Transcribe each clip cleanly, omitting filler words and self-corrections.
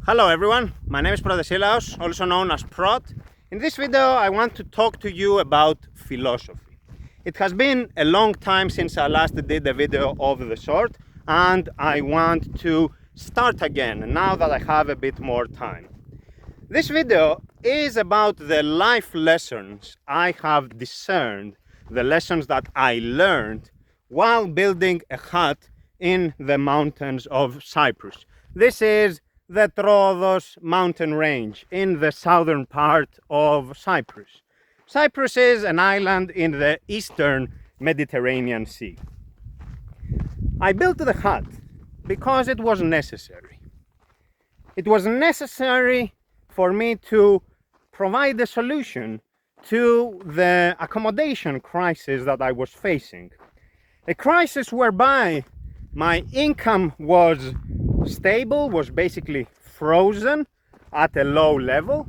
Hello everyone, my name is Protesilaos, also known as Prot. In this video I want to talk to you about philosophy. It has been a long time since I last did a video of the sort, and I want to start again now that I have a bit more time. This video is about the life lessons I have discerned, the lessons that I learned while building a hut in the mountains of Cyprus. This is the Troodos mountain range in the southern part of Cyprus. Cyprus is an island in the eastern Mediterranean Sea. I built the hut because it was necessary. It was necessary for me to provide a solution to the accommodation crisis that I was facing. A crisis whereby my income was stable, was basically frozen at a low level,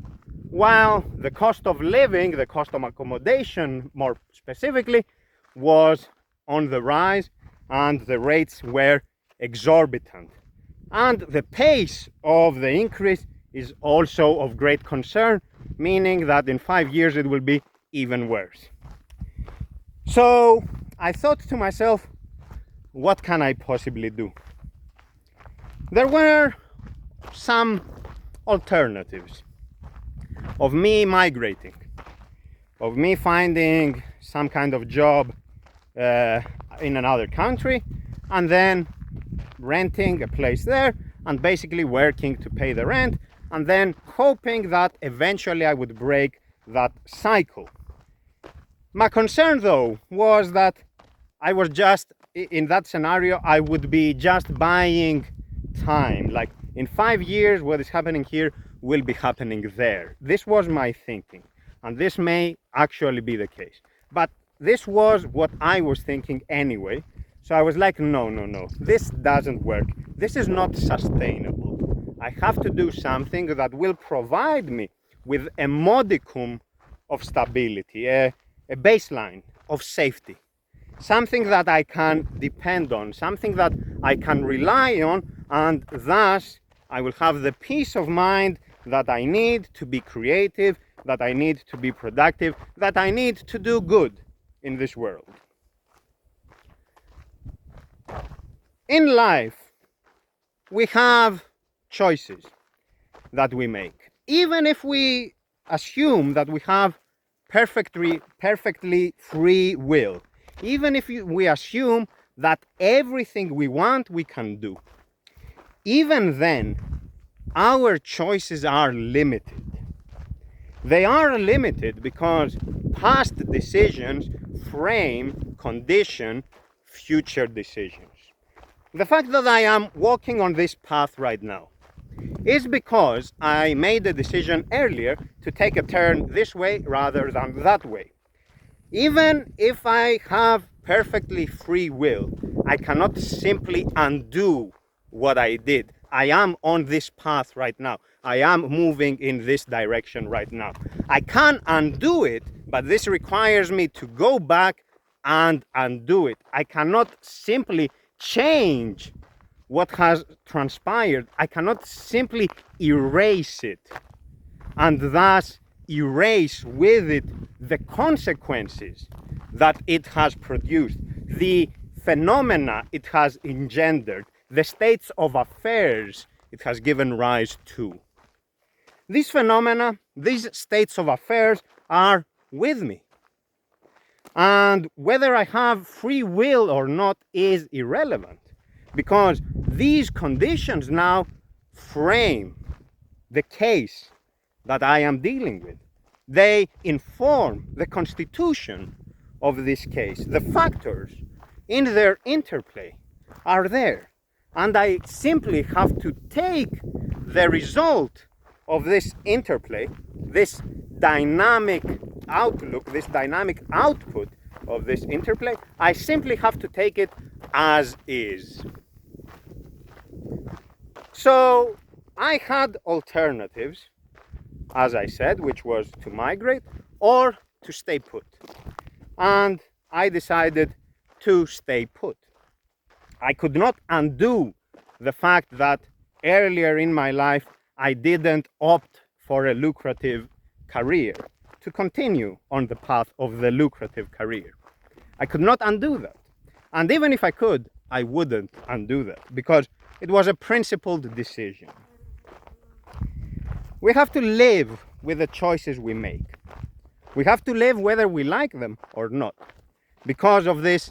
while the cost of living, the cost of accommodation more specifically, was on the rise and the rates were exorbitant. And the pace of the increase is also of great concern, meaning that in 5 years it will be even worse. So I thought to myself, what can I possibly do? There were some alternatives of me migrating, of me finding some kind of job in another country and then renting a place there and basically working to pay the rent and then hoping that eventually I would break that cycle. My concern though was that I was just, in that scenario, I would be just buying time. Like in 5 years, what is happening here will be happening there. This was my thinking, and this may actually be the case. But this was what I was thinking anyway. So I was like, no, this doesn't work. This is not sustainable. I have to do something that will provide me with a modicum of stability, a baseline of safety. Something that I can depend on, something that I can rely on, and thus I will have the peace of mind that I need to be creative, that I need to be productive, that I need to do good in this world. In life, we have choices that we make. Even if we assume that we have perfectly free will, even if we assume that everything we want we can do, even then our choices are limited. They are limited because past decisions frame, condition future decisions. The fact that I am walking on this path right now is because I made a decision earlier to take a turn this way rather than that way. Even if I have perfectly free will, I cannot simply undo what I did. I am on this path right now. I am moving in this direction right now. I can undo it, but this requires me to go back and undo it. I cannot simply change what has transpired. I cannot simply erase it and thus erase with it the consequences that it has produced, the phenomena it has engendered, the states of affairs it has given rise to. These phenomena, these states of affairs are with me. And whether I have free will or not is irrelevant, because these conditions now frame the case that I am dealing with. They inform the constitution of this case. The factors in their interplay are there. And I simply have to take the result of this interplay, this dynamic outlook, this dynamic output of this interplay, I simply have to take it as is. So I had alternatives, as I said, which was to migrate or to stay put. And I decided to stay put. I could not undo the fact that earlier in my life I didn't opt for a lucrative career to continue on the path of the lucrative career. I could not undo that. And even if I could, I wouldn't undo that because it was a principled decision. We have to live with the choices we make. We have to live whether we like them or not, because of this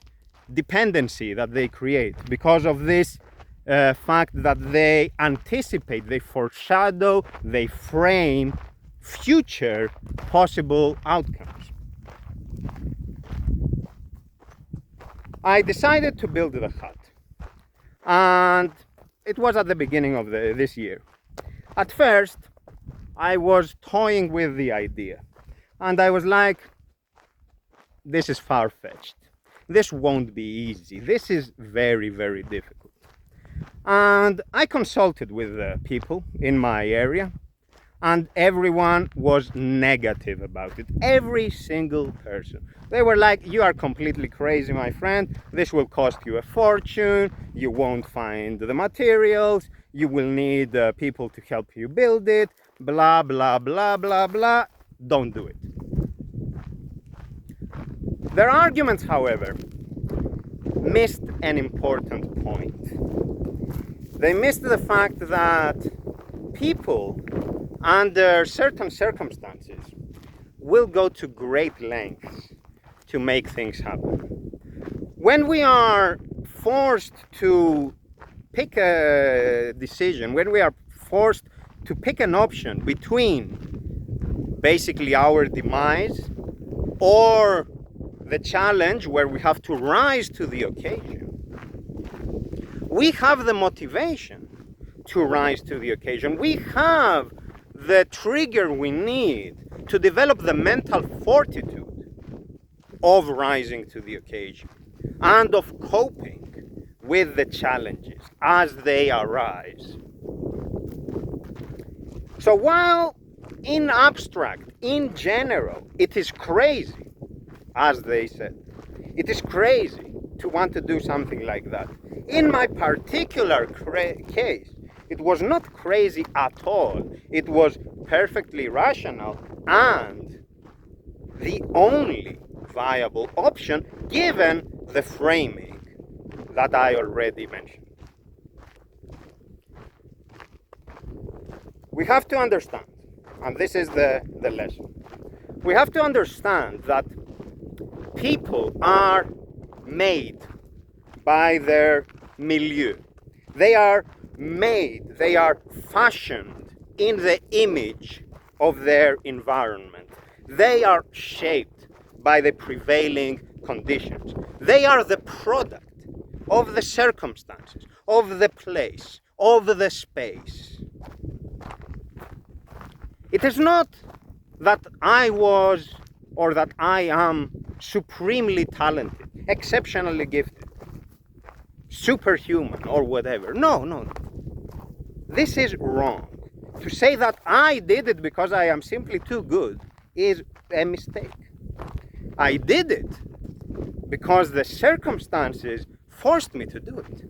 dependency that they create, because of this fact that they anticipate, they foreshadow, they frame future possible outcomes. I decided to build the hut, and it was at the beginning of this year. At first, I was toying with the idea, and I was like, this is far-fetched. This won't be easy. This is very, very difficult. And I consulted with people in my area, and everyone was negative about it. Every single person. They were like, you are completely crazy, my friend. This will cost you a fortune. You won't find the materials. You will need people to help you build it. Blah, blah, blah, blah, blah. Don't do it. Their arguments, however, missed an important point. They missed the fact that people, under certain circumstances, will go to great lengths to make things happen. When we are forced to pick a decision, when we are forced to pick an option between basically our demise or the challenge where we have to rise to the occasion, we have the motivation to rise to the occasion. We have the trigger we need to develop the mental fortitude of rising to the occasion and of coping with the challenges as they arise. So while in abstract, in general, it is crazy, as they said, it is crazy to want to do something like that. In my particular case, it was not crazy at all. It was perfectly rational and the only viable option given the framing that I already mentioned. We have to understand, and this is the lesson, we have to understand that people are made by their milieu. They are made, they are fashioned in the image of their environment. They are shaped by the prevailing conditions. They are the product of the circumstances, of the place, of the space. It is not that I was or that I am supremely talented, exceptionally gifted, superhuman or whatever. No. This is wrong. To say that I did it because I am simply too good is a mistake. I did it because the circumstances forced me to do it.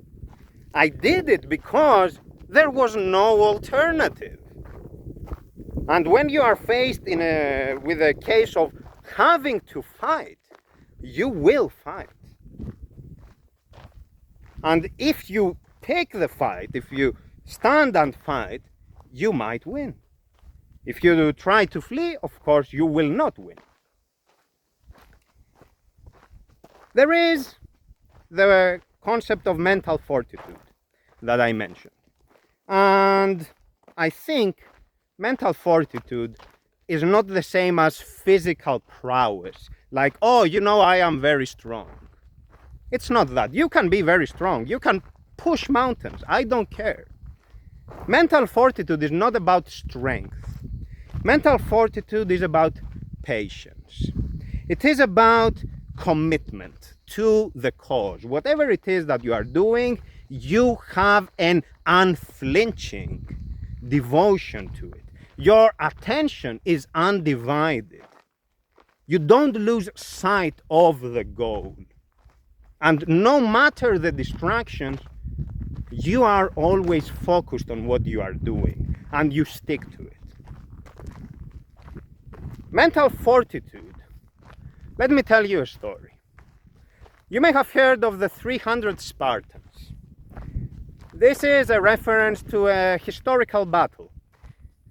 I did it because there was no alternative. And when you are faced with a case of having to fight, you will fight. And if you take the fight, if you stand and fight, you might win. If you try to flee, of course, you will not win. There is the concept of mental fortitude that I mentioned. And I think mental fortitude is not the same as physical prowess. Like, oh, I am very strong. It's not that. You can be very strong. You can push mountains. I don't care. Mental fortitude is not about strength. Mental fortitude is about patience. It is about commitment to the cause. Whatever it is that you are doing, you have an unflinching devotion to it. Your attention is undivided. You don't lose sight of the goal. And no matter the distractions, you are always focused on what you are doing and you stick to it. Mental fortitude. Let me tell you a story. You may have heard of the 300 Spartans. This is a reference to a historical battle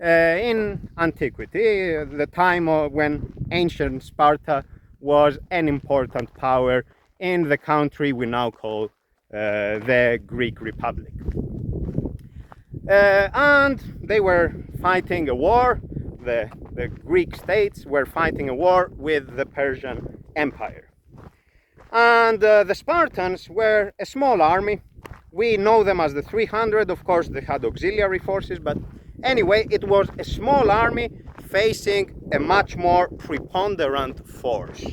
in antiquity, the time when ancient Sparta was an important power in the country we now call the Greek Republic. And they were fighting a war, the Greek states were fighting a war with the Persian Empire. And the Spartans were a small army. We know them as the 300, of course they had auxiliary forces, but anyway, it was a small army facing a much more preponderant force.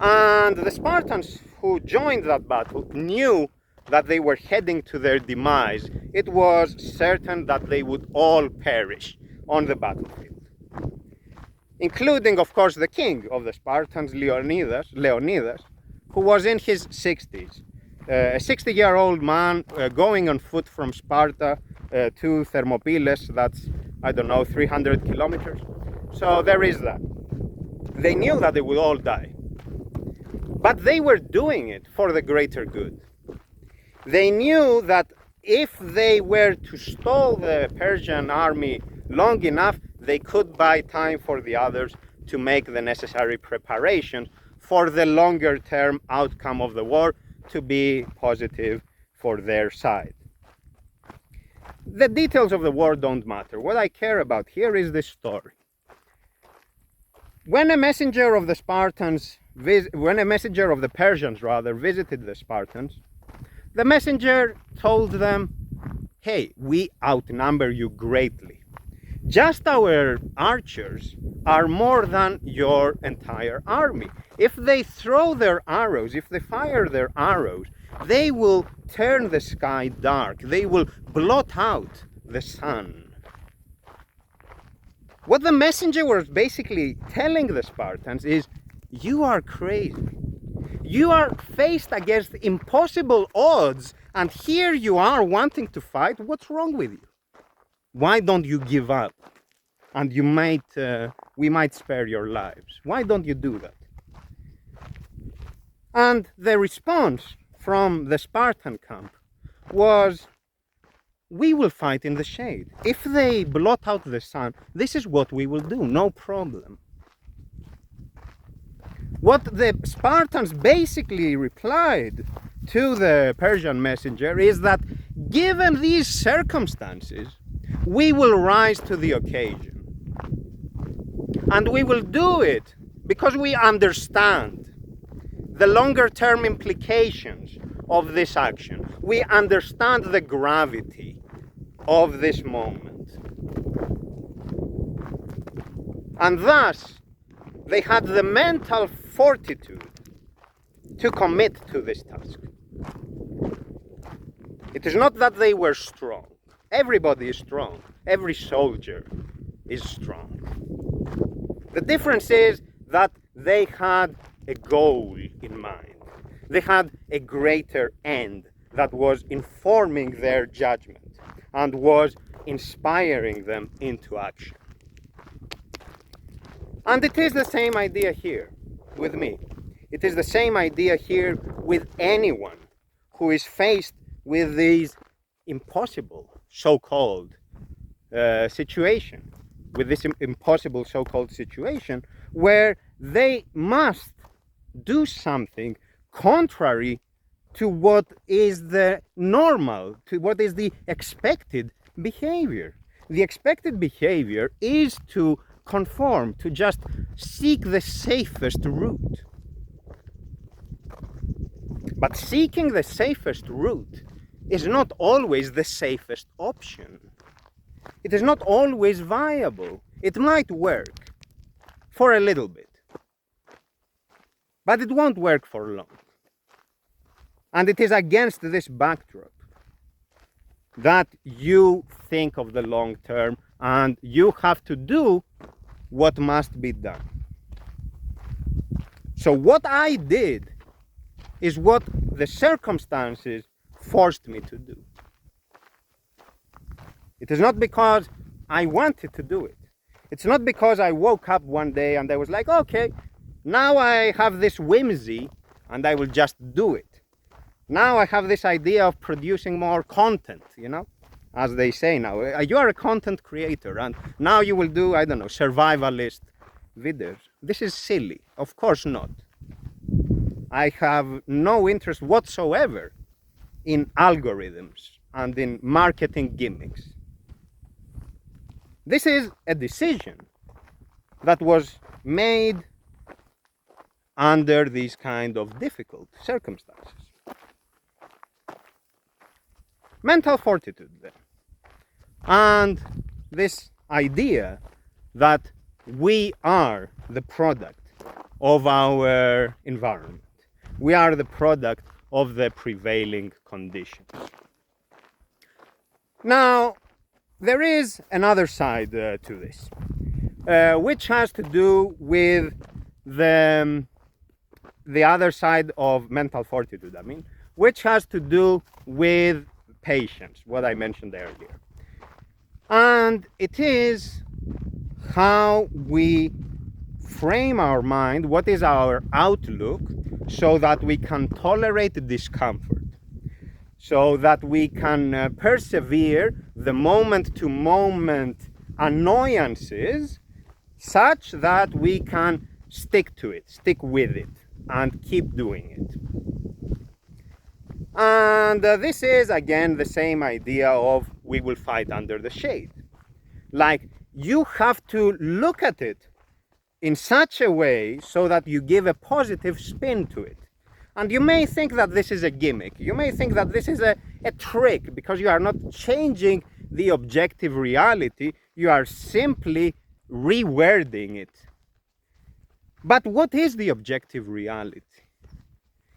And the Spartans who joined that battle knew that they were heading to their demise. It was certain that they would all perish on the battlefield, including, of course, the king of the Spartans, Leonidas, who was in his 60s. A 60-year-old man going on foot from Sparta to Thermopylae, that's, I don't know, 300 kilometers. So there is that. They knew that they would all die. But they were doing it for the greater good. They knew that if they were to stall the Persian army long enough, they could buy time for the others to make the necessary preparations for the longer term outcome of the war to be positive for their side. The details of the war don't matter. What I care about here is this story. When a messenger of the Persians visited the Spartans, the messenger told them, hey, we outnumber you greatly. Just our archers are more than your entire army. If they throw their arrows, if they fire their arrows, they will turn the sky dark. They will blot out the sun. What the messenger was basically telling the Spartans is, you are crazy. You are faced against impossible odds, and here you are wanting to fight. What's wrong with you? Why don't you give up? And we might spare your lives. Why don't you do that? And the response from the Spartan camp was, we will fight in the shade. If they blot out the sun, this is what we will do, no problem. What the Spartans basically replied to the Persian messenger is that given these circumstances, we will rise to the occasion. And we will do it because we understand the longer term implications of this action. We understand the gravity of this moment. And thus, they had the mental fortitude to commit to this task. It is not that they were strong. Everybody is strong. Every soldier is strong. The difference is that they had a goal in mind. They had a greater end that was informing their judgment and was inspiring them into action. And it is the same idea here with me. It is the same idea here with anyone who is faced with these impossible so-called situation, with this impossible so-called situation where they must do something contrary to what is the normal, to what is the expected behavior. The expected behavior is to conform, to just seek the safest route. But seeking the safest route is not always the safest option. It is not always viable. It might work for a little bit, but it won't work for long. And it is against this backdrop that you think of the long term and you have to do what must be done. So what I did is what the circumstances forced me to do. It is not because I wanted to do it. It's not because I woke up one day and I was like, okay, now I have this whimsy and I will just do it. Now I have this idea of producing more content, as they say now. You are a content creator and now you will do, I don't know, survivalist videos. This is silly. Of course not. I have no interest whatsoever in algorithms and in marketing gimmicks. This is a decision that was made under these kind of difficult circumstances. Mental fortitude then, and this idea that we are the product of our environment. We are the product of the prevailing conditions. Now, there is another side to this, which has to do with the other side of mental fortitude, which has to do with patience, what I mentioned earlier. And it is how we frame our mind, what is our outlook, so that we can tolerate discomfort, so that we can persevere the moment-to-moment annoyances such that we can stick to it, stick with it, and keep doing it. And this is again the same idea of we will fight under the shade. Like, you have to look at it in such a way so that you give a positive spin to it. And you may think that this is a gimmick. You may think that this is a trick because you are not changing the objective reality. You are simply rewording it. But what is the objective reality?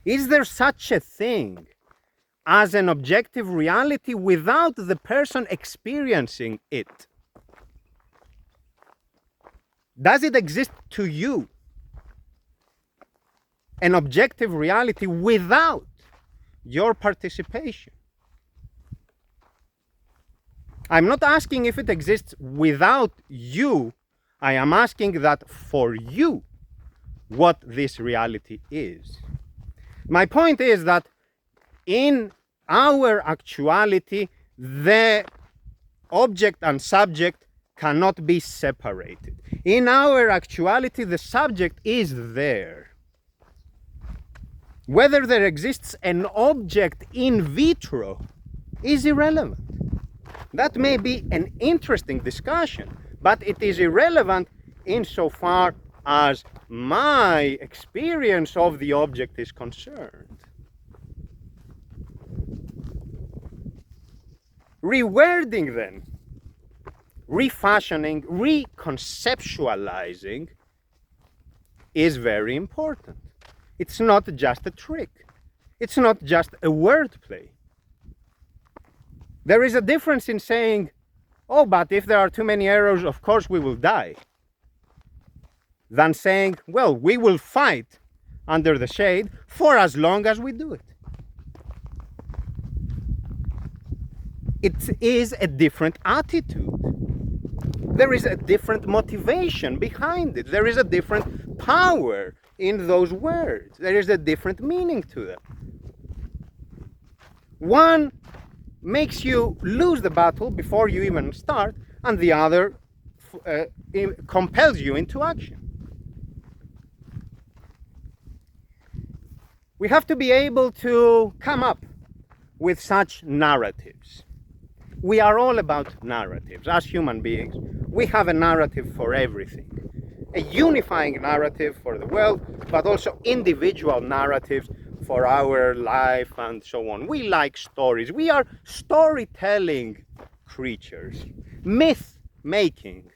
Is there such a thing as an objective reality without the person experiencing it? Does it exist to you? An objective reality without your participation? I'm not asking if it exists without you. I am asking that for you, what this reality is. My point is that in our actuality, the object and subject cannot be separated. In our actuality, the subject is there. Whether there exists an object in vitro is irrelevant. That may be an interesting discussion, but it is irrelevant insofar as my experience of the object is concerned. Rewording then, refashioning, reconceptualizing is very important. It's not just a trick. It's not just a wordplay. There is a difference in saying, oh, but if there are too many arrows, of course we will die, than saying, well, we will fight under the shade for as long as we do it. It is a different attitude. There is a different motivation behind it. There is a different power in those words. There is a different meaning to them. One makes you lose the battle before you even start, and the other compels you into action. We have to be able to come up with such narratives. We are all about narratives. As human beings, we have a narrative for everything. A unifying narrative for the world, but also individual narratives for our life and so on. We like stories. We are storytelling creatures, myth-making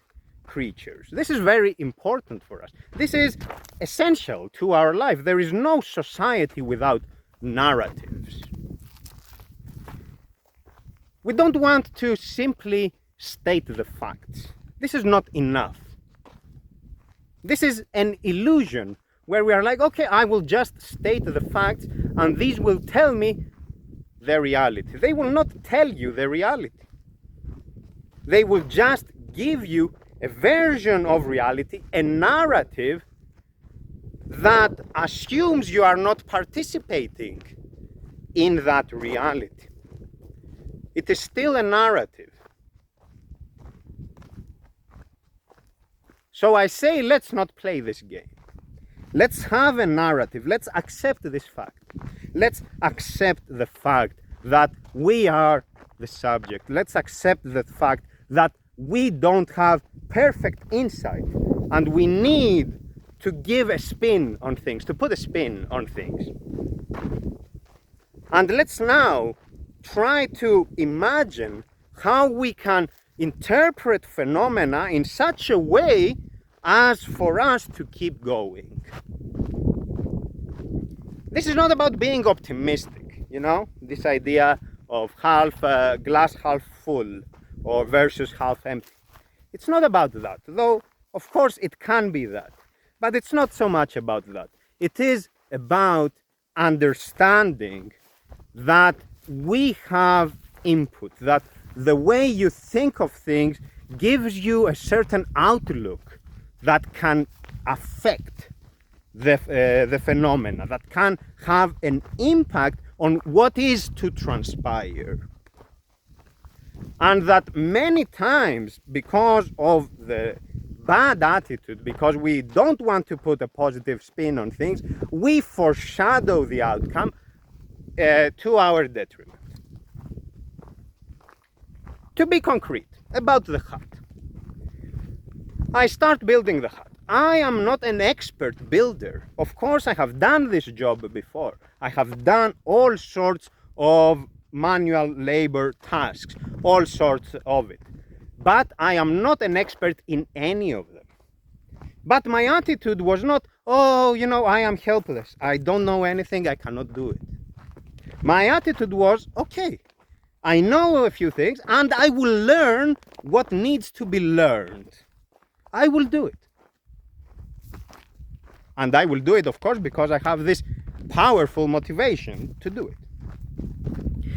creatures. This is very important for us. This is essential to our life. There is no society without narratives. We don't want to simply state the facts. This is not enough. This is an illusion where we are like, okay, I will just state the facts and these will tell me the reality. They will not tell you the reality. They will just give you a version of reality, a narrative that assumes you are not participating in that reality. It is still a narrative. So I say, let's not play this game. Let's have a narrative. Let's accept this fact. Let's accept the fact that we are the subject. Let's accept the fact that we don't have perfect insight and we need to give a spin on things, to put a spin on things. And let's now try to imagine how we can interpret phenomena in such a way as for us to keep going. This is not about being optimistic, this idea of glass half full or versus half empty. It's not about that, though of course it can be that, but it's not so much about that. It is about understanding that we have input, that the way you think of things gives you a certain outlook that can affect the phenomena, that can have an impact on what is to transpire. And that many times, because of the bad attitude, because we don't want to put a positive spin on things, we foreshadow the outcome to our detriment. To be concrete, about the hut. I start building the hut. I am not an expert builder. Of course, I have done this job before. I have done all sorts of manual labor tasks, all sorts of it. But I am not an expert in any of them. But my attitude was not, I am helpless. I don't know anything, I cannot do it. My attitude was, okay, I know a few things and I will learn what needs to be learned. I will do it. And I will do it, of course, because I have this powerful motivation to do it.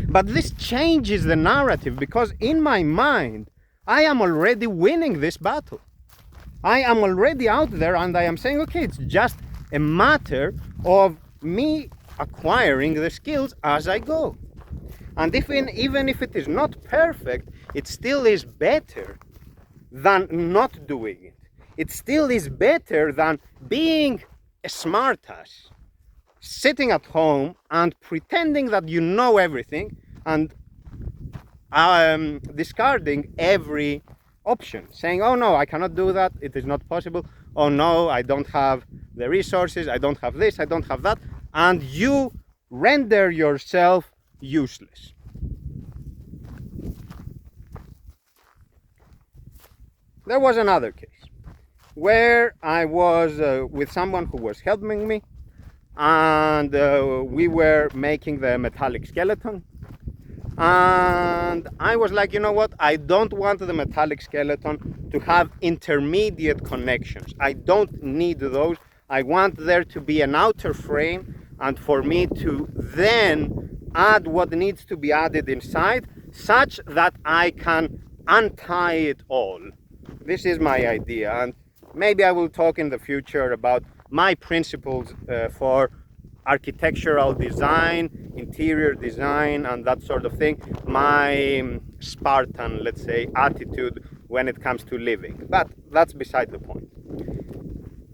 But this changes the narrative, because in my mind, I am already winning this battle. I am already out there and I am saying, okay, it's just a matter of me acquiring the skills as I go. And even if it is not perfect, it still is better than not doing it. It still is better than being a smartass, sitting at home and pretending that you know everything and discarding every option, saying, oh no, I cannot do that, it is not possible, oh no, I don't have the resources, I don't have this, I don't have that, and you render yourself useless. There was another case where I was with someone who was helping me, and we were making the metallic skeleton, and I was like, you know what, I don't want the metallic skeleton to have intermediate connections. I don't need those. I want there to be an outer frame and for me to then add what needs to be added inside, such that I can untie it all. This is my idea, and maybe I will talk in the future about my principles for architectural design, interior design, and that sort of thing. My Spartan, let's say, attitude when it comes to living. But that's beside the point.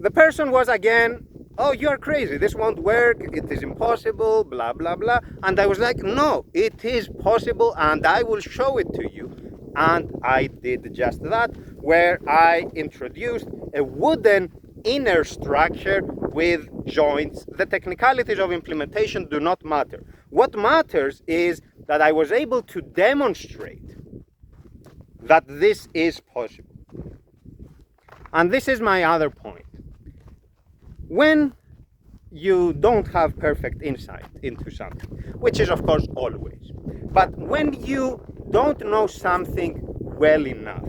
The person was again, oh, you're crazy, this won't work, it is impossible, blah, blah, blah. And I was like, no, it is possible and I will show it to you. And I did just that, where I introduced a wooden inner structure with joints. The technicalities of implementation do not matter. What matters is that I was able to demonstrate that this is possible. And this is my other point. When you don't have perfect insight into something, which is of course always, but when you don't know something well enough,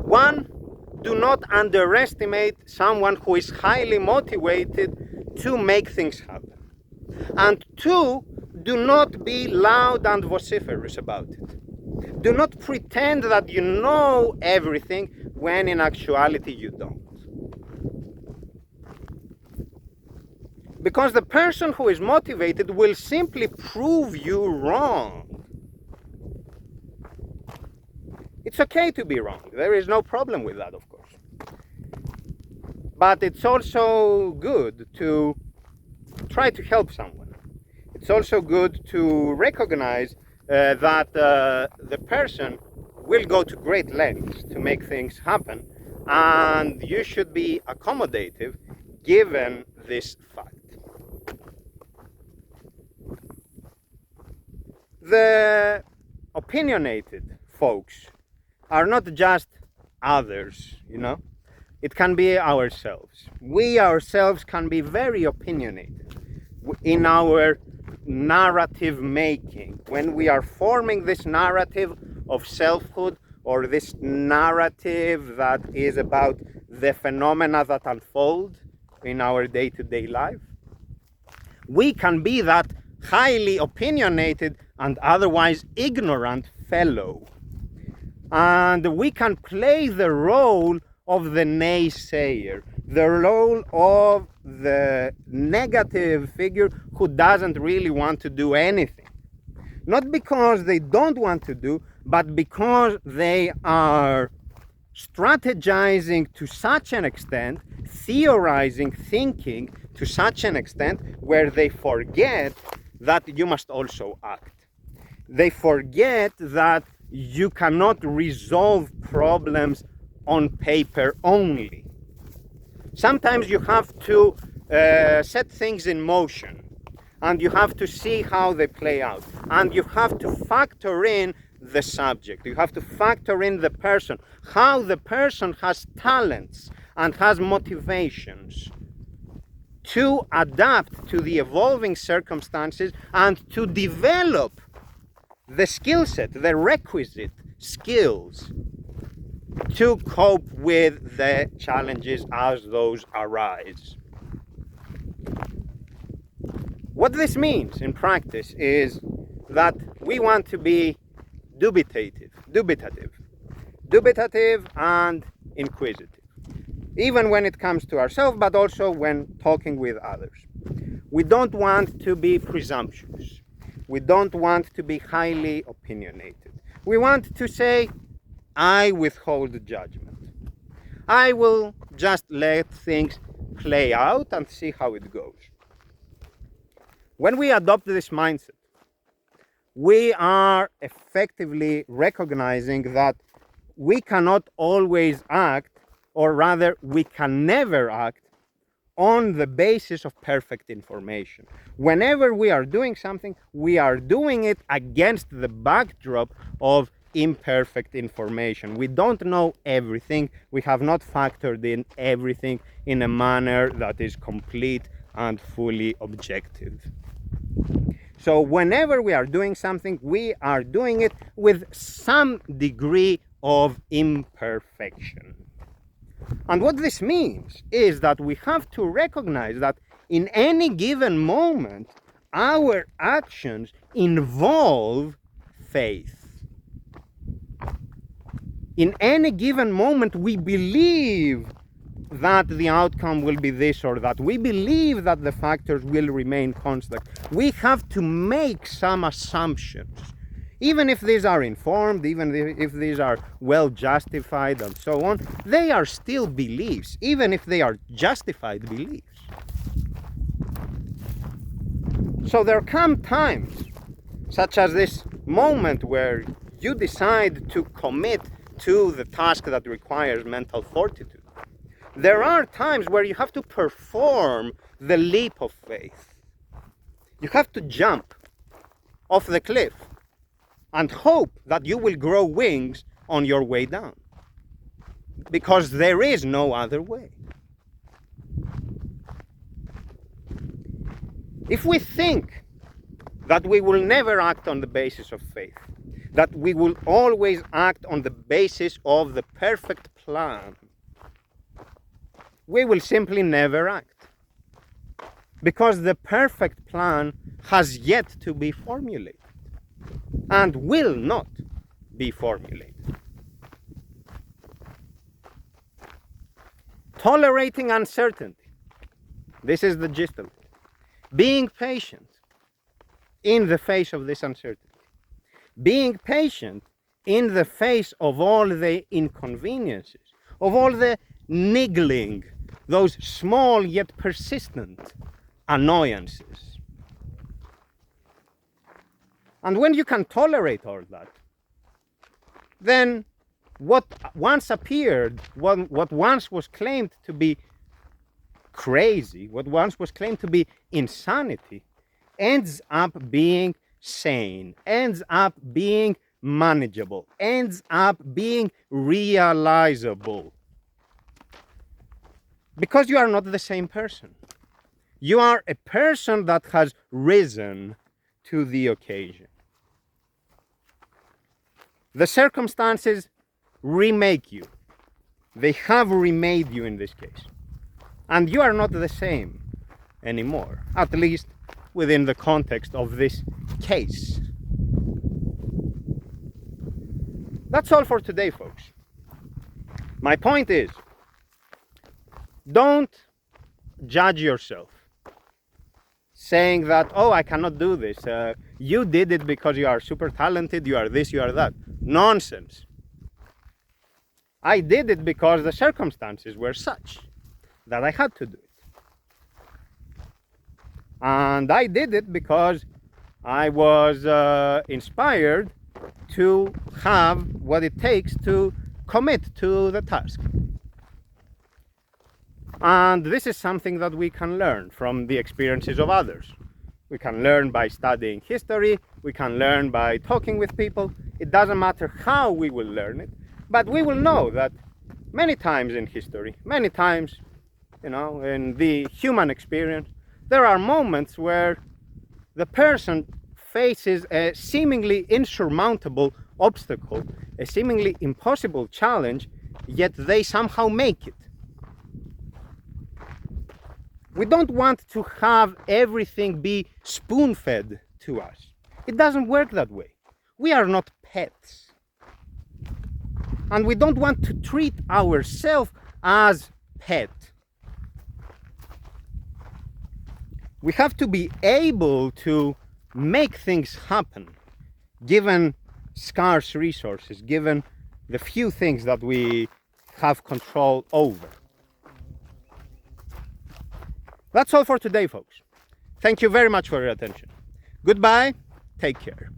one, do not underestimate someone who is highly motivated to make things happen. And two, do not be loud and vociferous about it. Do not pretend that you know everything when in actuality you don't. Because the person who is motivated will simply prove you wrong. It's okay to be wrong. There is no problem with that, of course. But it's also good to try to help someone. It's also good to recognize that the person will go to great lengths to make things happen, and you should be accommodative given this fact. The opinionated folks are not just others, you know. It can be ourselves. We ourselves can be very opinionated in our narrative making. When we are forming this narrative of selfhood, or this narrative that is about the phenomena that unfold in our day-to-day life, we can be that highly opinionated and otherwise ignorant fellow. And we can play the role of the naysayer, the role of the negative figure who doesn't really want to do anything. Not because they don't want to do, but because they are strategizing to such an extent, theorizing, thinking to such an extent where they forget that you must also act. They forget that you cannot resolve problems on paper only. Sometimes you have to set things in motion, and you have to see how they play out, and you have to factor in the subject, you have to factor in the person, how the person has talents and has motivations to adapt to the evolving circumstances and to develop the skill set, the requisite skills to cope with the challenges as those arise. What this means in practice is that we want to be dubitative and inquisitive, even when it comes to ourselves, but also when talking with others. We don't want to be presumptuous. We don't want to be highly opinionated. We want to say, I withhold judgment. I will just let things play out and see how it goes. When we adopt this mindset, we are effectively recognizing that we cannot always act, or rather, we can never act on the basis of perfect information. Whenever we are doing something, we are doing it against the backdrop of imperfect information. We don't know everything. We have not factored in everything in a manner that is complete and fully objective. So whenever we are doing something, we are doing it with some degree of imperfection. And what this means is that we have to recognize that in any given moment, our actions involve faith. In any given moment, we believe that the outcome will be this or that. We believe that the factors will remain constant. We have to make some assumptions. Even if these are informed, even if these are well justified and so on, they are still beliefs, even if they are justified beliefs. So there come times, such as this moment where you decide to commit to the task that requires mental fortitude. There are times where you have to perform the leap of faith. You have to jump off the cliff and hope that you will grow wings on your way down, because there is no other way. If we think that we will never act on the basis of faith, that we will always act on the basis of the perfect plan, we will simply never act. because the perfect plan has yet to be formulated and will not be formulated. Tolerating uncertainty. This is the gist of it. Being patient in the face of this uncertainty. Being patient in the face of all the inconveniences, of all the niggling, those small yet persistent annoyances. And when you can tolerate all that, then what once appeared, what once was claimed to be crazy, what once was claimed to be insanity, ends up being sane, ends up being manageable, ends up being realizable. Because you are not the same person. You are a person that has risen to the occasion. The circumstances remake you. They have remade you in this case. And you are not the same anymore, at least within the context of this case. That's all for today, folks. My point is, don't judge yourself saying that, oh, I cannot do this. You did it because you are super talented, you are this, you are that. Nonsense. I did it because the circumstances were such that I had to do it. And I did it because I was inspired to have what it takes to commit to the task. And this is something that we can learn from the experiences of others. We can learn by studying history, we can learn by talking with people. It doesn't matter how we will learn it, but we will know that many times in history, many times, in the human experience, there are moments where the person faces a seemingly insurmountable obstacle, a seemingly impossible challenge, yet they somehow make it. We don't want to have everything be spoon-fed to us. It doesn't work that way. We are not pets. And we don't want to treat ourselves as pets. We have to be able to make things happen, given scarce resources, given the few things that we have control over. That's all for today, folks. Thank you very much for your attention. Goodbye. Take care.